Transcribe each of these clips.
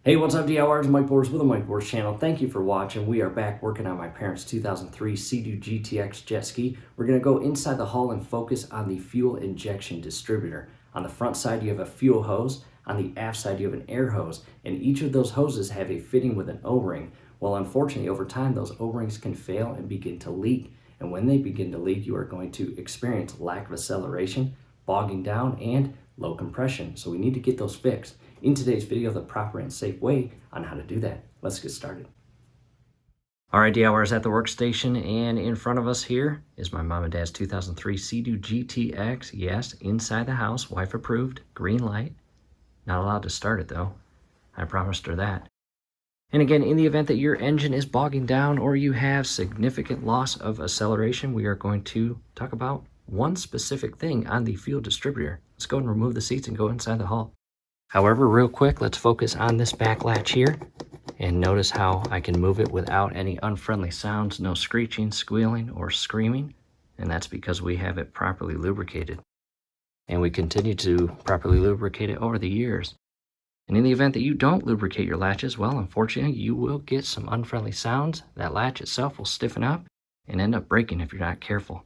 Hey, what's up, DIYers? Mike Borders with the Mike Borders channel. Thank you for watching. We are back working on my parents' 2003 Sea-Doo GTX jet ski. We're going to go inside the hull and focus on the fuel injection distributor. On the front side, you have a fuel hose. On the aft side, you have an air hose. And each of those hoses have a fitting with an O-ring. Well, unfortunately, over time, those O-rings can fail and begin to leak. And when they begin to leak, you are going to experience lack of acceleration, bogging down, and low compression. So we need to get those fixed. In today's video, the proper and safe way on how to do that. Let's get started. All right, DIYers at the workstation, and in front of us here is my mom and dad's 2003 Sea-Doo GTX. Yes, inside the house, wife approved, green light. Not allowed to start it though. I promised her that. And again, in the event that your engine is bogging down or you have significant loss of acceleration, we are going to talk about one specific thing on the fuel distributor. Let's go and remove the seats and go inside the hull. However, real quick, let's focus on this back latch here and notice how I can move it without any unfriendly sounds, no screeching, squealing, or screaming. And that's because we have it properly lubricated. And we continue to properly lubricate it over the years. And in the event that you don't lubricate your latches, well, unfortunately, you will get some unfriendly sounds. That latch itself will stiffen up and end up breaking if you're not careful.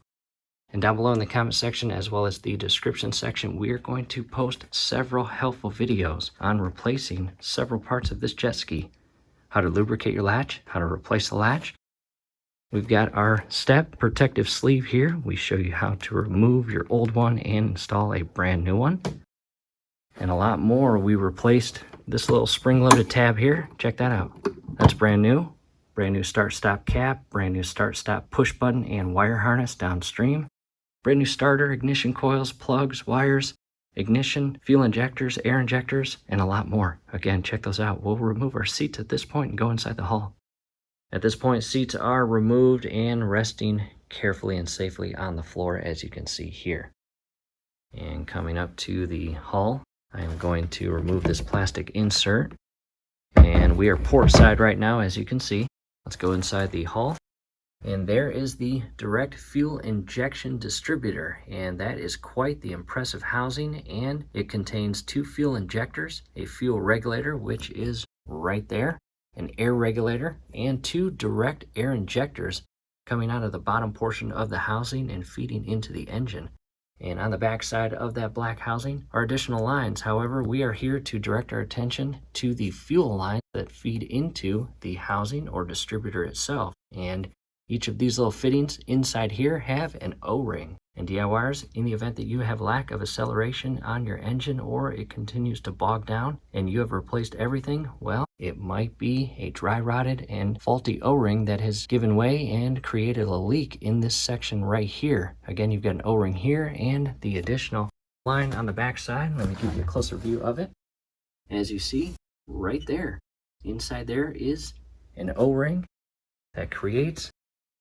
And down below in the comment section, as well as the description section, we are going to post several helpful videos on replacing several parts of this jet ski. How to lubricate your latch, how to replace the latch. We've got our step protective sleeve here. We show you how to remove your old one and install a brand new one. And a lot more. We replaced this little spring-loaded tab here. Check that out. That's brand new. Brand new start-stop cap, brand new start-stop push button and wire harness downstream. Brand new starter, ignition coils, plugs, wires, ignition, fuel injectors, air injectors, and a lot more. Again, check those out. We'll remove our seats at this point and go inside the hull. At this point, seats are removed and resting carefully and safely on the floor, as you can see here. And coming up to the hull, I am going to remove this plastic insert. And we are port side right now, as you can see. Let's go inside the hull. And there is the direct fuel injection distributor, and that is quite the impressive housing, and it contains two fuel injectors, a fuel regulator, which is right there, an air regulator, and two direct air injectors coming out of the bottom portion of the housing and feeding into the engine. And on the back side of that black housing are additional lines. However, we are here to direct our attention to the fuel lines that feed into the housing or distributor itself. And each of these little fittings inside here have an O-ring. And DIYers, in the event that you have lack of acceleration on your engine or it continues to bog down and you have replaced everything, well, it might be a dry rotted and faulty O-ring that has given way and created a leak in this section right here. Again, you've got an O-ring here and the additional line on the back side. Let me give you a closer view of it. As you see, right there, inside there is an O-ring that creates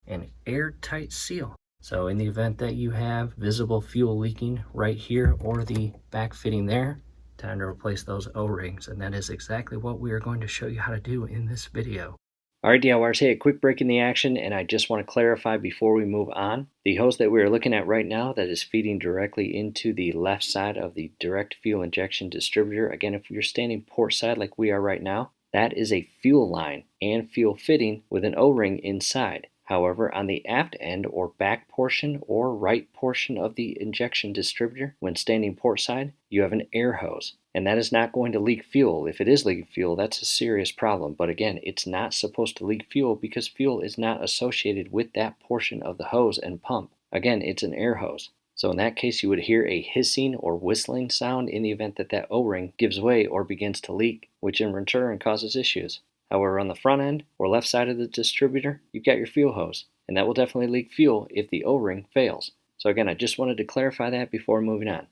an airtight seal. So in the event that you have visible fuel leaking right here or the back fitting there, time to replace those O-rings. And that is exactly what we are going to show you how to do in this video. All right, DIYers, hey, a quick break in the action, and I just want to clarify before we move on. The hose that we are looking at right now that is feeding directly into the left side of the direct fuel injection distributor. Again, if you're standing port side like we are right now, that is a fuel line and fuel fitting with an O-ring inside. However, on the aft end or back portion or right portion of the injection distributor, when standing port side, you have an air hose. And that is not going to leak fuel. If it is leaking fuel, that's a serious problem. But again, it's not supposed to leak fuel because fuel is not associated with that portion of the hose and pump. Again, it's an air hose. So in that case, you would hear a hissing or whistling sound in the event that that O-ring gives way or begins to leak, which in return causes issues. However, on the front end or left side of the distributor, you've got your fuel hose, and that will definitely leak fuel if the O-ring fails. So again, I just wanted to clarify that before moving on.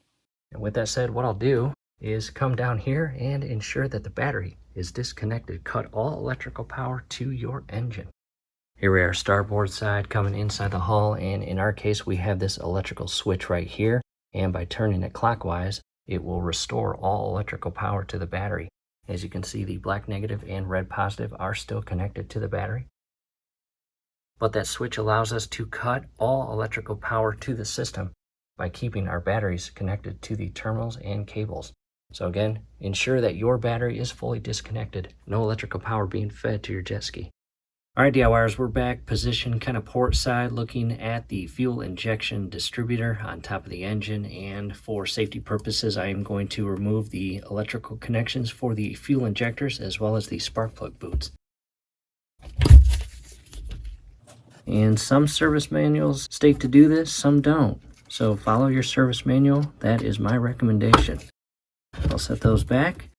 And with that said, what I'll do is come down here and ensure that the battery is disconnected. Cut all electrical power to your engine. Here we are, starboard side coming inside the hull, and in our case, we have this electrical switch right here, and by turning it clockwise, it will restore all electrical power to the battery. As you can see, the black negative and red positive are still connected to the battery. But that switch allows us to cut all electrical power to the system by keeping our batteries connected to the terminals and cables. So again, ensure that your battery is fully disconnected. No electrical power being fed to your jet ski. All right, DIYers, we're back, positioned kind of port side, looking at the fuel injection distributor on top of the engine. And for safety purposes, I am going to remove the electrical connections for the fuel injectors as well as the spark plug boots. And some service manuals state to do this, some don't. So follow your service manual. That is my recommendation. I'll set those back.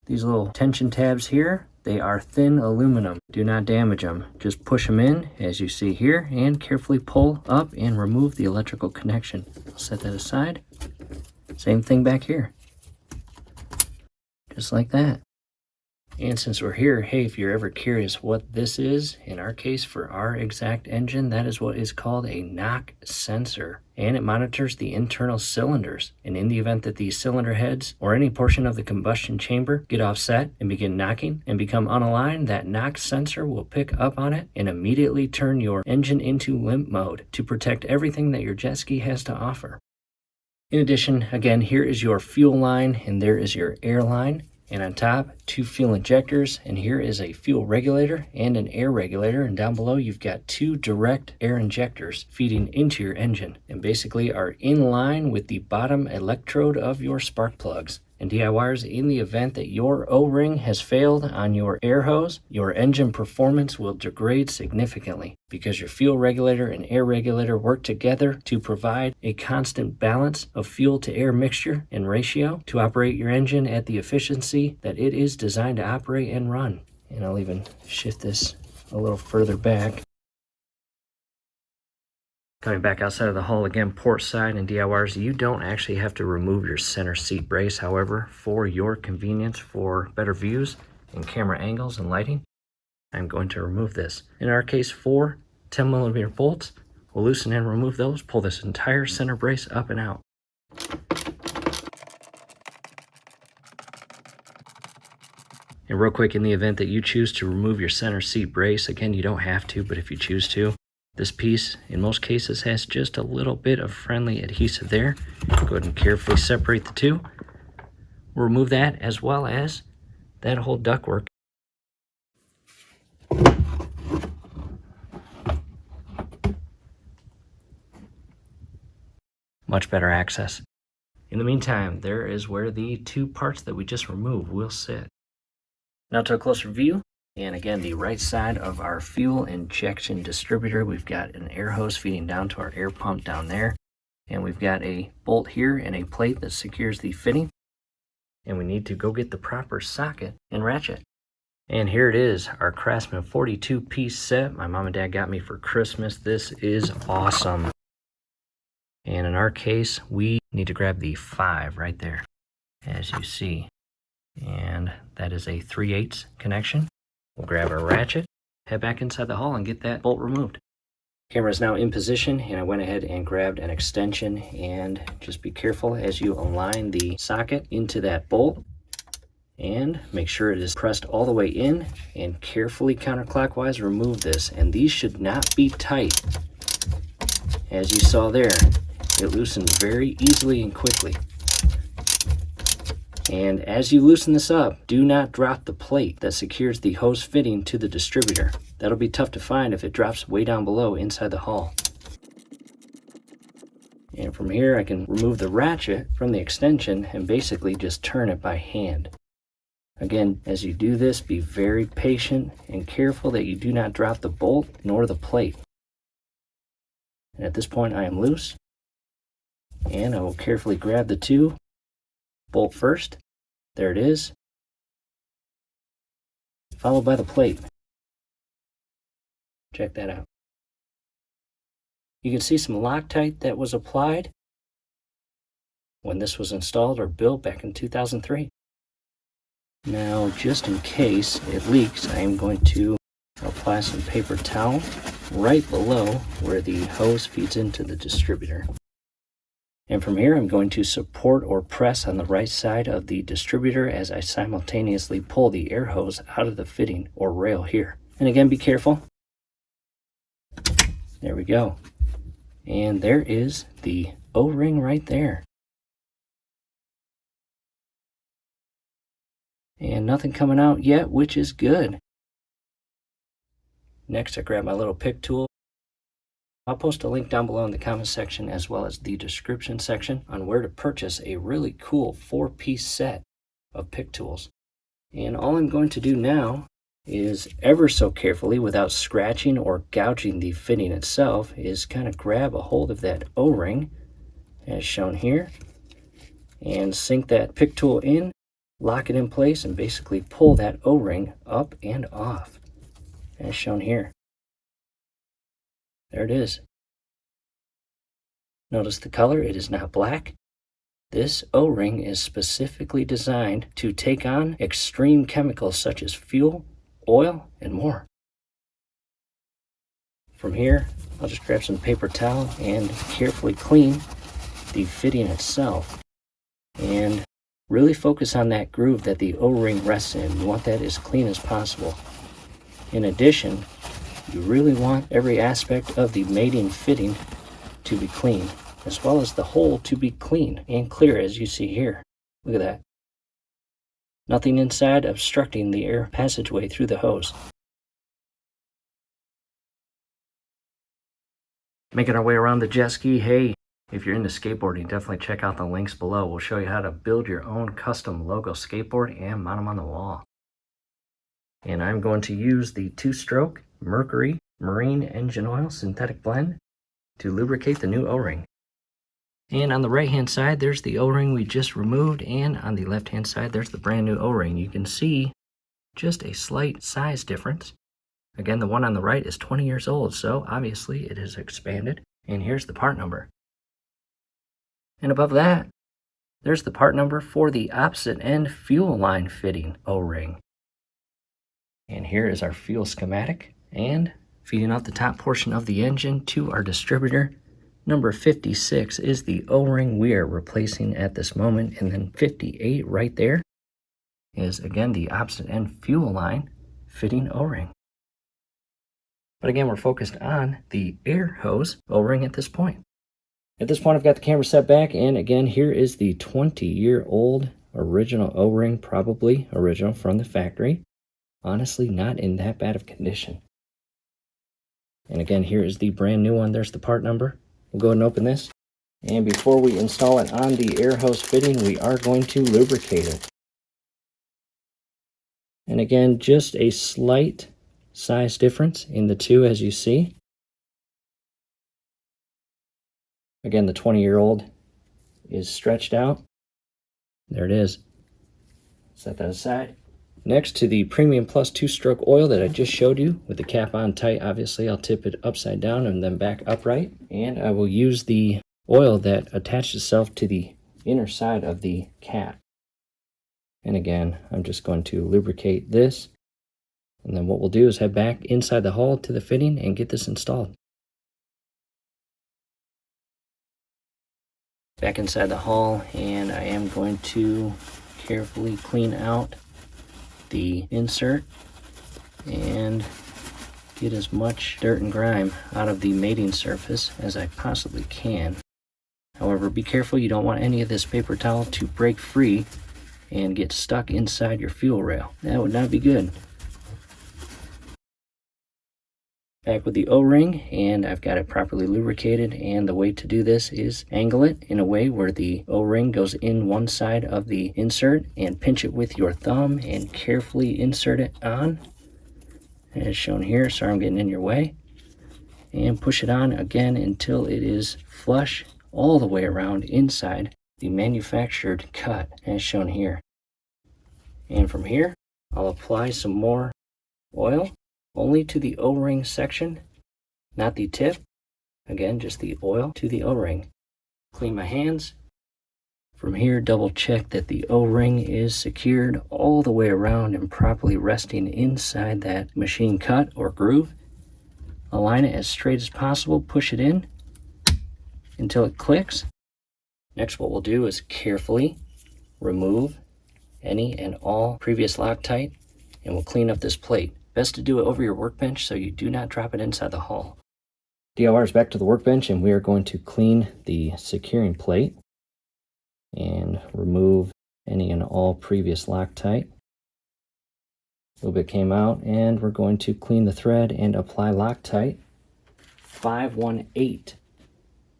These little tension tabs here, they are thin aluminum. Do not damage them. Just push them in, as you see here, and carefully pull up and remove the electrical connection. I'll set that aside. Same thing back here. Just like that. And since we're here, hey, if you're ever curious what this is, in our case for our exact engine, that is what is called a knock sensor. And it monitors the internal cylinders. And in the event that the cylinder heads or any portion of the combustion chamber get offset and begin knocking and become unaligned, that knock sensor will pick up on it and immediately turn your engine into limp mode to protect everything that your jet ski has to offer. In addition, again, here is your fuel line and there is your air line. And on top, 2 fuel injectors, and here is a fuel regulator and an air regulator, and down below you've got 2 direct air injectors feeding into your engine and basically are in line with the bottom electrode of your spark plugs. And DIYers, in the event that your O-ring has failed on your air hose, your engine performance will degrade significantly because your fuel regulator and air regulator work together to provide a constant balance of fuel to air mixture and ratio to operate your engine at the efficiency that it is designed to operate and run. And I'll even shift this a little further back. Coming back outside of the hull again, port side, and DIYers, you don't actually have to remove your center seat brace. However, for your convenience, for better views and camera angles and lighting, I'm going to remove this. In our case, 4 10mm bolts. We'll loosen and remove those, pull this entire center brace up and out. And real quick, in the event that you choose to remove your center seat brace, again, you don't have to, but if you choose to, this piece, in most cases, has just a little bit of friendly adhesive there. Go ahead and carefully separate the two. We'll remove that as well as that whole ductwork. Much better access. In the meantime, there is where the 2 parts that we just removed will sit. Now to a closer view. And again, the right side of our fuel injection distributor, we've got an air hose feeding down to our air pump down there. And we've got a bolt here and a plate that secures the fitting. And we need to go get the proper socket and ratchet. And here it is, our Craftsman 42-piece set my mom and dad got me for Christmas. This is awesome. And in our case, we need to grab the 5 right there, as you see. And that is a 3/8 connection. We'll grab our ratchet, head back inside the hull, and get that bolt removed. Camera is now in position, and I went ahead and grabbed an extension, and just be careful as you align the socket into that bolt, and make sure it is pressed all the way in, and carefully counterclockwise remove this. And these should not be tight. As you saw there, it loosens very easily and quickly. And as you loosen this up, do not drop the plate that secures the hose fitting to the distributor. That'll be tough to find if it drops way down below inside the hull. And from here, I can remove the ratchet from the extension and basically just turn it by hand. Again, as you do this, be very patient and careful that you do not drop the bolt nor the plate. And at this point, I am loose. And I will carefully grab the 2. Bolt first, there it is, followed by the plate. Check that out. You can see some Loctite that was applied when this was installed or built back in 2003. Now, just in case it leaks, I am going to apply some paper towel right below where the hose feeds into the distributor. And from here, I'm going to support or press on the right side of the distributor as I simultaneously pull the air hose out of the fitting or rail here. And again, be careful. There we go. And there is the O-ring right there. And nothing coming out yet, which is good. Next, I grab my little pick tool. I'll post a link down below in the comment section as well as the description section on where to purchase a really cool 4-piece set of pick tools. And all I'm going to do now is, ever so carefully without scratching or gouging the fitting itself, is kind of grab a hold of that O-ring as shown here and sink that pick tool in, lock it in place, and basically pull that O-ring up and off as shown here. There it is. Notice the color, it is not black. This O-ring is specifically designed to take on extreme chemicals such as fuel, oil, and more. From here, I'll just grab some paper towel and carefully clean the fitting itself. And really focus on that groove that the O-ring rests in. You want that as clean as possible. In addition, you really want every aspect of the mating fitting to be clean, as well as the hole to be clean and clear as you see here. Look at that. Nothing inside obstructing the air passageway through the hose. Making our way around the jet ski. Hey, if you're into skateboarding, definitely check out the links below. We'll show you how to build your own custom logo skateboard and mount them on the wall. And I'm going to use the 2-stroke Mercury Marine Engine Oil Synthetic Blend to lubricate the new O-ring. And on the right hand side, there's the O-ring we just removed, and on the left hand side, there's the brand new O-ring. You can see just a slight size difference. Again, the one on the right is 20 years old, so obviously it has expanded. And here's the part number. And above that, there's the part number for the opposite end fuel line fitting O-ring. And here is our fuel schematic, and feeding out the top portion of the engine to our distributor. Number 56 is the O-ring we are replacing at this moment, and then 58 right there is again the opposite end fuel line fitting O-ring. But again, we're focused on the air hose O-ring at this point. At this point, I've got the camera set back, and again, here is the 20-year-old original O-ring, probably original from the factory. Honestly, not in that bad of condition. And again, here is the brand new one. There's the part number. We'll go ahead and open this. And before we install it on the air hose fitting, we are going to lubricate it. And again, just a slight size difference in the two, as you see. Again, the 20-year-old is stretched out. There it is. Set that aside. Next to the Premium Plus 2-stroke oil that I just showed you with the cap on tight. Obviously, I'll tip it upside down and then back upright. And I will use the oil that attached itself to the inner side of the cap. And again, I'm just going to lubricate this. And then what we'll do is head back inside the hull to the fitting and get this installed. Back inside the hull, and I am going to carefully clean out the insert and get as much dirt and grime out of the mating surface as I possibly can. However, be careful, you don't want any of this paper towel to break free and get stuck inside your fuel rail. That would not be good. Back with the O-ring, and I've got it properly lubricated, and the way to do this is angle it in a way where the O-ring goes in one side of the insert, and pinch it with your thumb and carefully insert it on as shown here. Sorry I'm getting in your way. And push it on again until it is flush all the way around inside the manufactured cut as shown here. And from here, I'll apply some more oil only to the O-ring section, not the tip. Again, just the oil to the O-ring. Clean my hands. From here, double check that the O-ring is secured all the way around and properly resting inside that machine cut or groove. Align it as straight as possible, push it in until it clicks. Next, what we'll do is carefully remove any and all previous Loctite, and we'll clean up this plate. Best to do it over your workbench so you do not drop it inside the hull. DIY is back to the workbench, and we are going to clean the securing plate and remove any and all previous Loctite. little bit came out, and we're going to clean the thread and apply Loctite 518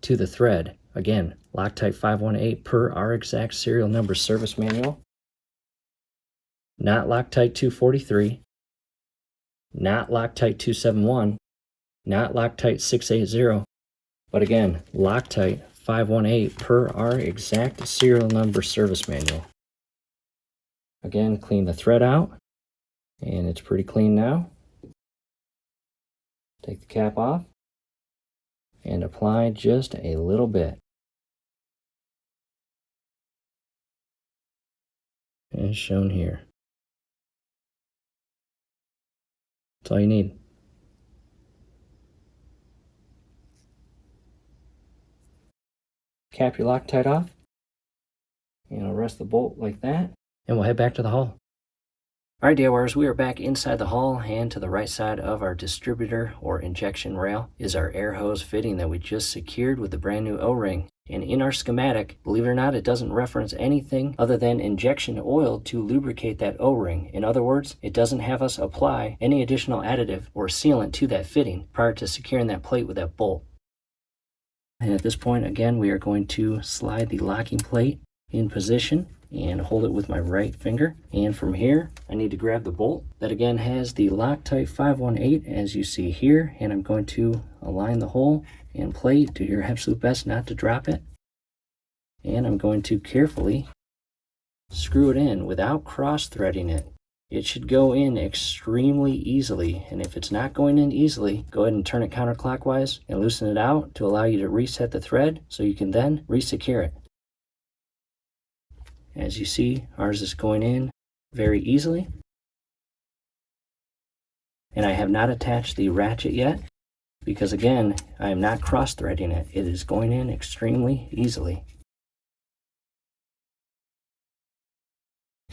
to the thread. Again, Loctite 518 per our exact serial number service manual. Not Loctite 243, not Loctite 271, not Loctite 680, but again, Loctite 518 per our exact serial number service manual. Again, clean the thread out, and it's pretty clean now. Take the cap off and apply just a little bit. As shown here. That's all you need. Cap your Loctite off, and I'll rest the bolt like that, and we'll head back to the hull. Alright, DIYers, we are back inside the hull, and to the right side of our distributor or injection rail is our air hose fitting that we just secured with the brand new O-ring. And in our schematic, believe it or not, it doesn't reference anything other than injection oil to lubricate that O-ring. In other words, it doesn't have us apply any additional additive or sealant to that fitting prior to securing that plate with that bolt. And at this point, again, we are going to slide the locking plate in position and hold it with my right finger. And from here, I need to grab the bolt that again has the Loctite 518 as you see here, and I'm going to align the hole and plate. Do your absolute best not to drop it. And I'm going to carefully screw it in without cross-threading it. It should go in extremely easily, and if it's not going in easily, go ahead and turn it counterclockwise and loosen it out to allow you to reset the thread so you can then re-secure it. As you see, ours is going in very easily. And I have not attached the ratchet yet because again, I am not cross-threading it. It is going in extremely easily.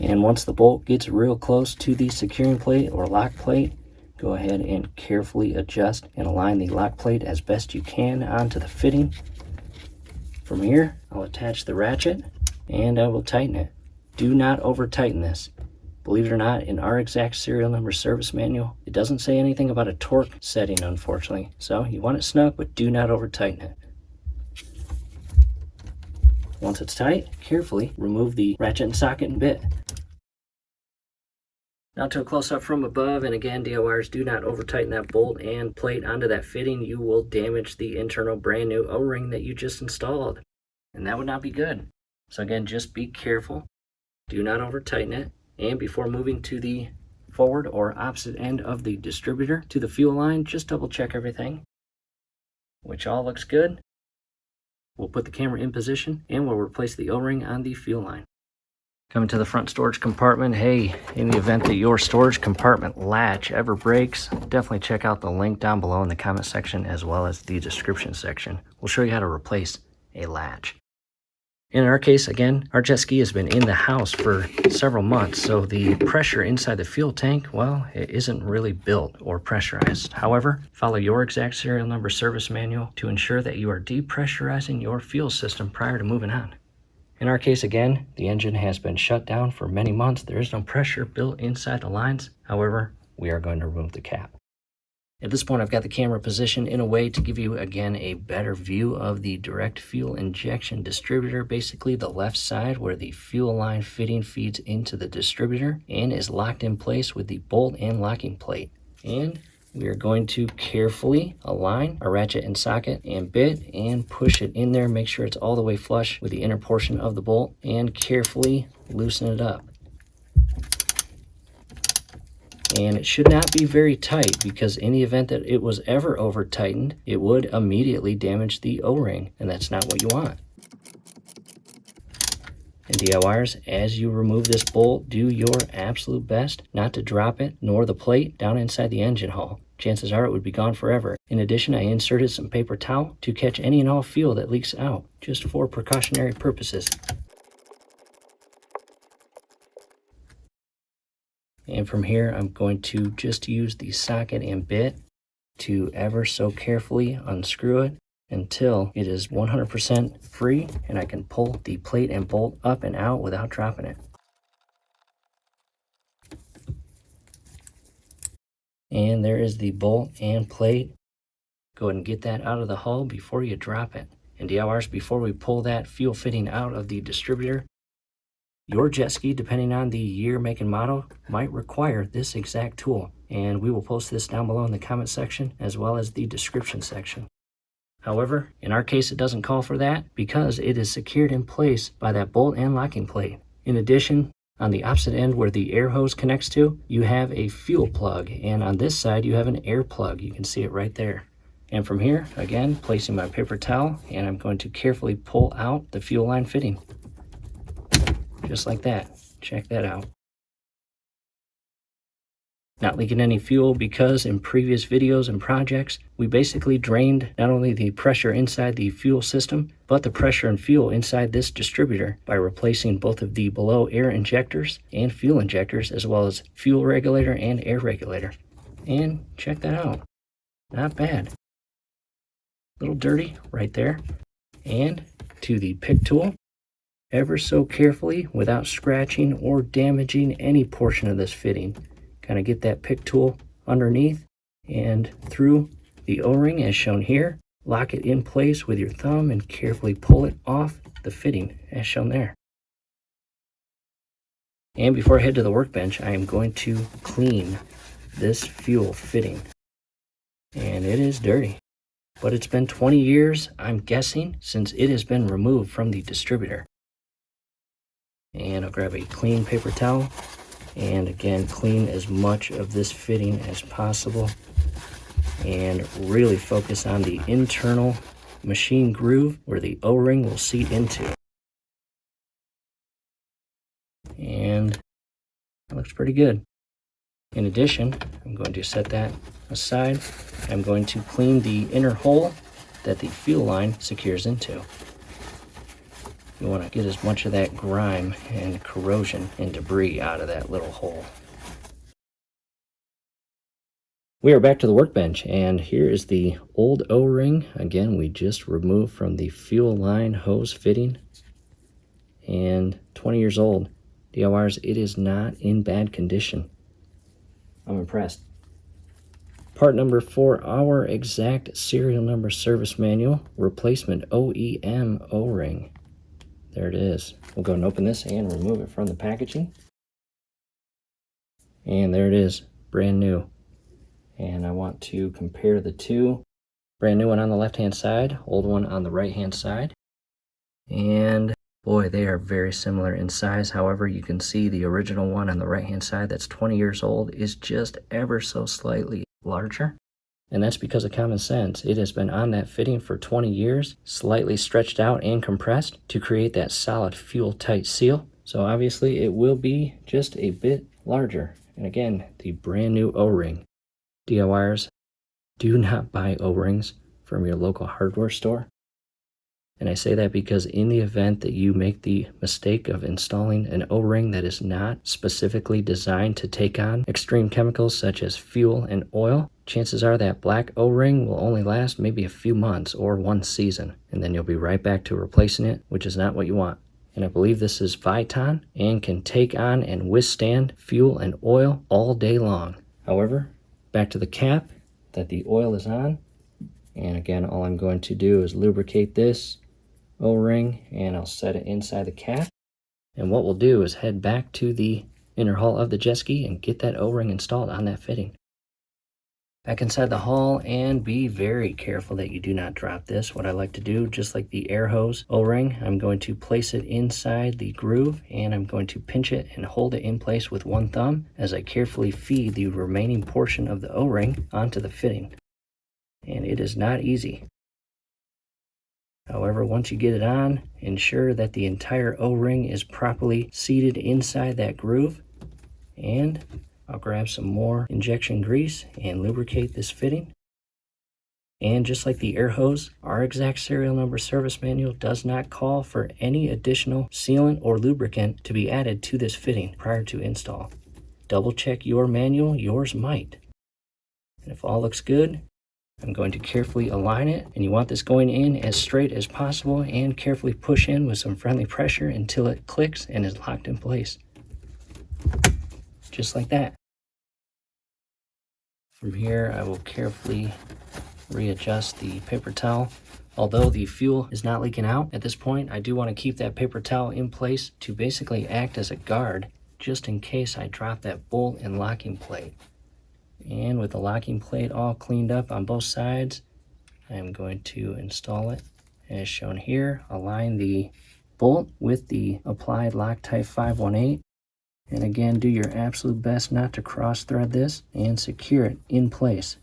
And once the bolt gets real close to the securing plate or lock plate, go ahead and carefully adjust and align the lock plate as best you can onto the fitting. From here, I'll attach the ratchet and I will tighten it. Do not over tighten this. Believe it or not, in our exact serial number service manual, it doesn't say anything about a torque setting, unfortunately. So you want it snug, but do not over tighten it. Once it's tight, carefully remove the ratchet and socket and bit. Now to a close-up from above, and again, DIYers, do not over tighten that bolt and plate onto that fitting. You will damage the internal brand new O-ring that you just installed, and that would not be good. So again, just be careful. Do not over tighten it. And before moving to the forward or opposite end of the distributor to the fuel line, just double check everything, which all looks good. We'll put the camera in position and we'll replace the O-ring on the fuel line. Coming to the front storage compartment. Hey, in the event that your storage compartment latch ever breaks, definitely check out the link down below in the comment section as well as the description section. We'll show you how to replace a latch. In our case, again, our jet ski has been in the house for several months, so the pressure inside the fuel tank, well, it isn't really built or pressurized. However, follow your exact serial number service manual to ensure that you are depressurizing your fuel system prior to moving on. In our case, again, the engine has been shut down for many months. There is no pressure built inside the lines. However, we are going to remove the cap. At this point, I've got the camera positioned in a way to give you, again, a better view of the direct fuel injection distributor, basically the left side where the fuel line fitting feeds into the distributor and is locked in place with the bolt and locking plate. And we are going to carefully align our ratchet and socket and bit and push it in there. Make sure it's all the way flush with the inner portion of the bolt and carefully loosen it up. And it should not be very tight because in the event that it was ever over tightened, it would immediately damage the O-ring, and that's not what you want. And DIYers, as you remove this bolt, do your absolute best not to drop it nor the plate down inside the engine hull. Chances are it would be gone forever. In addition, I inserted some paper towel to catch any and all fuel that leaks out, just for precautionary purposes. And from here, I'm going to just use the socket and bit to ever so carefully unscrew it until it is 100% free and I can pull the plate and bolt up and out without dropping it. And there is the bolt and plate. Go ahead and get that out of the hull before you drop it. And DIYers, before we pull that fuel fitting out of the distributor, your jet ski, depending on the year, make, and model, might require this exact tool. And we will post this down below in the comment section as well as the description section. However, in our case, it doesn't call for that because it is secured in place by that bolt and locking plate. In addition, on the opposite end where the air hose connects to, you have a fuel plug, and on this side you have an air plug. You can see it right there. And from here, again, placing my paper towel, and I'm going to carefully pull out the fuel line fitting. Just like that. Check that out. Not leaking any fuel because in previous videos and projects, we basically drained not only the pressure inside the fuel system, but the pressure and fuel inside this distributor by replacing both of the below air injectors and fuel injectors, as well as fuel regulator and air regulator. And check that out. Not bad. A little dirty right there. And to the pick tool, ever so carefully without scratching or damaging any portion of this fitting. Kind of get that pick tool underneath and through the O-ring as shown here. Lock it in place with your thumb and carefully pull it off the fitting as shown there. And before I head to the workbench, I am going to clean this fuel fitting. And it is dirty. But it's been 20 years, I'm guessing, since it has been removed from the distributor. And I'll grab a clean paper towel. And again, clean as much of this fitting as possible and really focus on the internal machine groove where the O-ring will seat into. And that looks pretty good. In addition, I'm going to set that aside. I'm going to clean the inner hole that the fuel line secures into. You want to get as much of that grime and corrosion and debris out of that little hole. We are back to the workbench, and here is the old O-ring. Again, we just removed from the fuel line hose fitting. And 20 years old. DIYers, it is not in bad condition. I'm impressed. Part number for our exact serial number service manual, replacement OEM O-ring. There it is. We'll go and open this and remove it from the packaging. And there it is, brand new. And I want to compare the two. Brand new one on the left-hand side, old one on the right-hand side. And boy, they are very similar in size. However, you can see the original one on the right-hand side that's 20 years old is just ever so slightly larger. And that's because of common sense. It has been on that fitting for 20 years, slightly stretched out and compressed to create that solid fuel tight seal. So obviously it will be just a bit larger. And again, the brand new O-ring. DIYers, do not buy O-rings from your local hardware store. And I say that because in the event that you make the mistake of installing an O-ring that is not specifically designed to take on extreme chemicals such as fuel and oil, chances are that black O-ring will only last maybe a few months or one season, and then you'll be right back to replacing it, which is not what you want. And I believe this is Viton and can take on and withstand fuel and oil all day long. However, back to the cap that the oil is on. And again, all I'm going to do is lubricate this O-ring and I'll set it inside the cap. And what we'll do is head back to the inner hull of the jet ski and get that O-ring installed on that fitting. Back inside the hull, and be very careful that you do not drop this. What I like to do, just like the air hose O-ring, I'm going to place it inside the groove and I'm going to pinch it and hold it in place with one thumb as I carefully feed the remaining portion of the O-ring onto the fitting. And it is not easy. However, once you get it on, ensure that the entire O-ring is properly seated inside that groove. And I'll grab some more injection grease and lubricate this fitting. And just like the air hose, our exact serial number service manual does not call for any additional sealant or lubricant to be added to this fitting prior to install. Double check your manual, yours might. And if all looks good, I'm going to carefully align it, and you want this going in as straight as possible and carefully push in with some friendly pressure until it clicks and is locked in place. Just like that. From here, I will carefully readjust the paper towel. Although the fuel is not leaking out at this point, I do want to keep that paper towel in place to basically act as a guard just in case I drop that bolt and locking plate. And with the locking plate all cleaned up on both sides, I'm going to install it as shown here. Align the bolt with the applied Loctite 518. And again, do your absolute best not to cross thread this and secure it in place.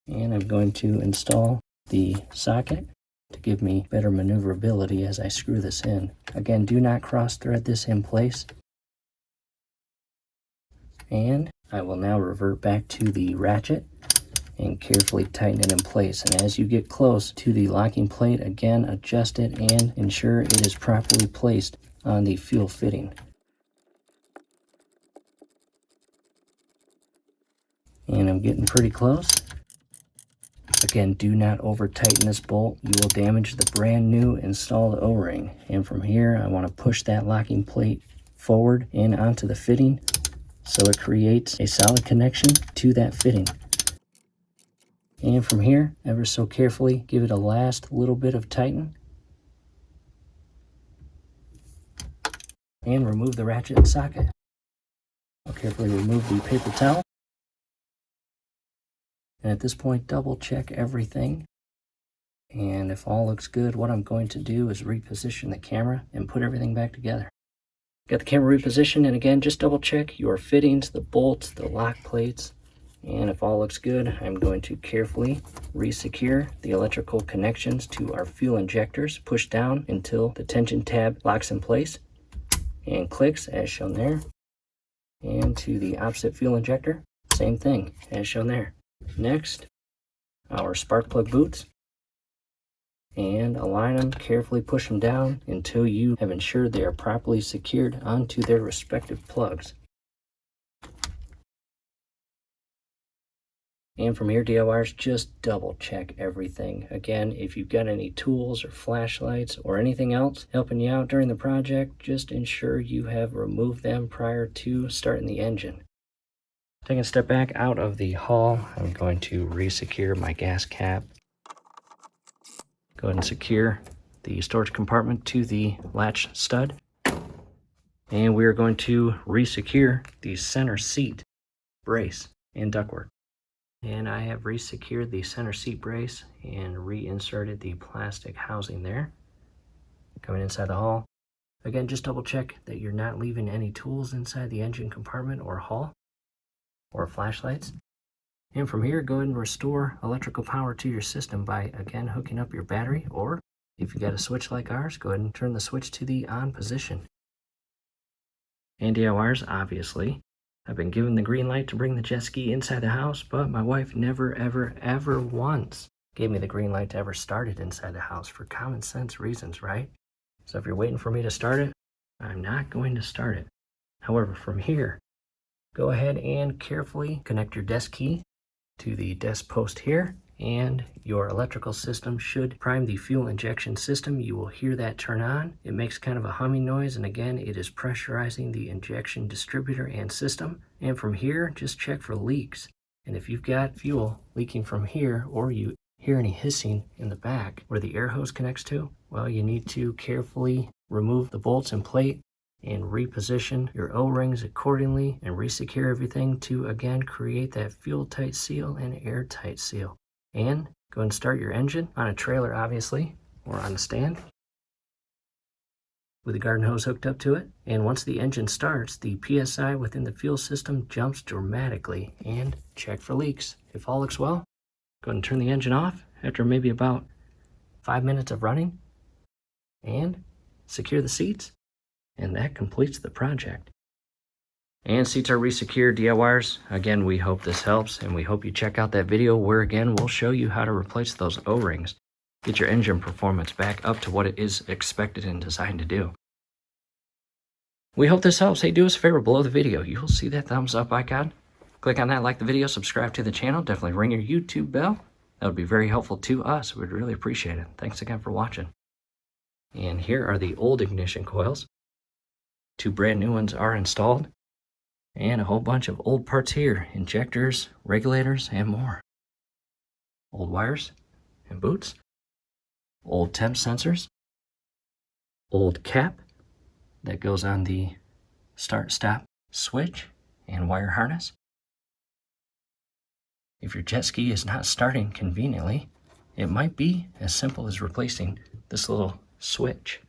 And I'm going to install the socket to give me better maneuverability as I screw this in. Again, do not cross thread this in place. And I will now revert back to the ratchet and carefully tighten it in place. And as you get close to the locking plate, again, adjust it and ensure it is properly placed on the fuel fitting. And I'm getting pretty close. Again, do not over tighten this bolt. You will damage the brand new installed O-ring. And from here, I want to push that locking plate forward and onto the fitting so it creates a solid connection to that fitting. And from here, ever so carefully, give it a last little bit of tighten. And remove the ratchet and socket. I'll carefully remove the paper towel. And at this point, double check everything. And if all looks good, what I'm going to do is reposition the camera and put everything back together. Got the camera repositioned, and again, just double check your fittings, the bolts, the lock plates. And if all looks good, I'm going to carefully re-secure the electrical connections to our fuel injectors. Push down until the tension tab locks in place and clicks as shown there. And to the opposite fuel injector, same thing as shown there. Next, our spark plug boots. And align them, carefully push them down until you have ensured they are properly secured onto their respective plugs. And from here, DIYers, just double check everything. Again, if you've got any tools or flashlights or anything else helping you out during the project, just ensure you have removed them prior to starting the engine. Taking a step back out of the hull, I'm going to re-secure my gas cap. Go ahead and secure the storage compartment to the latch stud. And we are going to re-secure the center seat brace and ductwork. And I have re-secured the center seat brace and reinserted the plastic housing there. Coming inside the hull. Again, just double check that you're not leaving any tools inside the engine compartment or hull or flashlights. And from here, go ahead and restore electrical power to your system by, again, hooking up your battery, or if you got a switch like ours, go ahead and turn the switch to the on position. And DIYers, obviously, I've been given the green light to bring the jet ski inside the house, but my wife never, ever once gave me the green light to ever start it inside the house for common sense reasons, right? So if you're waiting for me to start it, I'm not going to start it. However, from here, go ahead and carefully connect your desk key to the desk post here, and your electrical system should prime the fuel injection system. You will hear that turn on. It makes kind of a humming noise, and again, it is pressurizing the injection distributor and system. And from here, just check for leaks. And if you've got fuel leaking from here, or you hear any hissing in the back where the air hose connects to, well, you need to carefully remove the bolts and plate and reposition your O-rings accordingly and resecure everything to, again, create that fuel-tight seal and airtight seal. And go and start your engine on a trailer, obviously, or on a stand with the garden hose hooked up to it. And once the engine starts, the PSI within the fuel system jumps dramatically. And check for leaks. If all looks well, go ahead and turn the engine off after maybe about 5 minutes of running and secure the seats. And that completes the project. And seats are resecured, DIYers. Again, we hope this helps, and we hope you check out that video where, again, we'll show you how to replace those O-rings. Get your engine performance back up to what it is expected and designed to do. We hope this helps. Hey, do us a favor below the video. You'll see that thumbs up icon. Click on that, like the video, subscribe to the channel. Definitely ring your YouTube bell. That would be very helpful to us. We'd really appreciate it. Thanks again for watching. And here are the old ignition coils. 2 brand new ones are installed. And a whole bunch of old parts here, injectors, regulators, and more. Old wires and boots, old temp sensors, old cap that goes on the start-stop switch and wire harness. If your jet ski is not starting conveniently, it might be as simple as replacing this little switch.